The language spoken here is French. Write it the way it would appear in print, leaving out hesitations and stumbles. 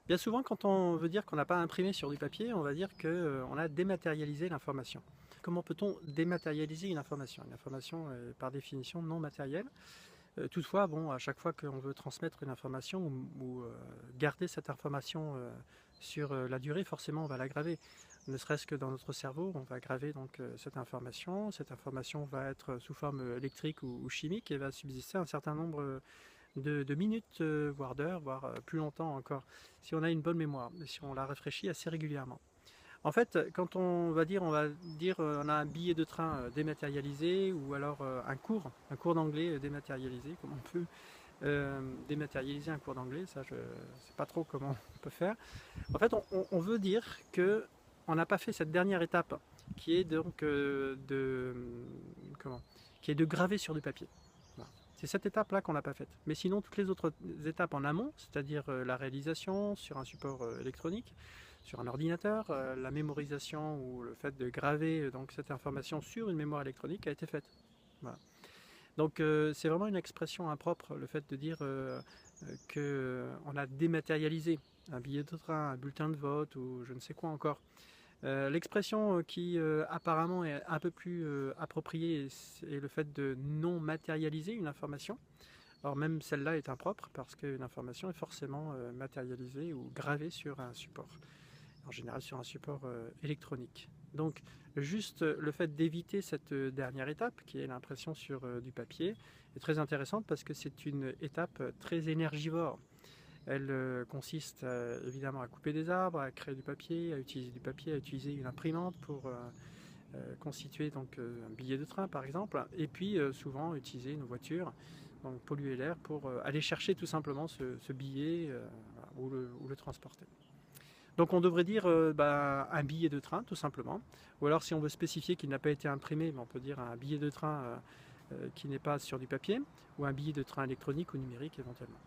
Bien souvent, quand on veut dire qu'on n'a pas imprimé sur du papier, on va dire qu'on a dématérialisé l'information. Comment peut-on dématérialiser une information? Une information est par définition non matérielle. Toutefois, bon, à chaque fois qu'on veut transmettre une information ou garder cette information sur la durée, forcément on va la graver. Ne serait-ce que dans notre cerveau, on va graver donc cette information. Cette information va être sous forme électrique ou chimique et va subsister un certain nombre de minutes, voire d'heures, voire plus longtemps encore, si on a une bonne mémoire, si on la réfléchit assez régulièrement. En fait, quand on va dire on a un billet de train dématérialisé ou alors un cours d'anglais dématérialisé, comme on peut dématérialiser un cours d'anglais, ça je ne sais pas trop comment on peut faire. En fait, on veut dire que on n'a pas fait cette dernière étape qui est donc comment, qui est de graver sur du papier. Voilà. C'est cette étape-là qu'on n'a pas faite. Mais sinon, toutes les autres étapes en amont, c'est-à-dire la réalisation sur un support électronique, sur un ordinateur, la mémorisation ou le fait de graver donc, cette information sur une mémoire électronique a été faite. Voilà. Donc c'est vraiment une expression impropre, le fait de dire qu'on a dématérialisé un billet de train, un bulletin de vote ou je ne sais quoi encore. L'expression qui apparemment est un peu plus appropriée est le fait de non matérialiser une information. Or même celle-là est impropre parce qu'une information est forcément matérialisée ou gravée sur un support, en général sur un support électronique. Donc juste le fait d'éviter cette dernière étape, qui est l'impression sur du papier, est très intéressante parce que c'est une étape très énergivore. Elle consiste évidemment à couper des arbres, à créer du papier, à utiliser une imprimante pour constituer donc un billet de train par exemple, et puis souvent utiliser une voiture, donc polluer l'air pour aller chercher tout simplement ce billet ou le transporter. Donc on devrait dire un billet de train tout simplement, ou alors si on veut spécifier qu'il n'a pas été imprimé, on peut dire un billet de train qui n'est pas sur du papier, ou un billet de train électronique ou numérique éventuellement.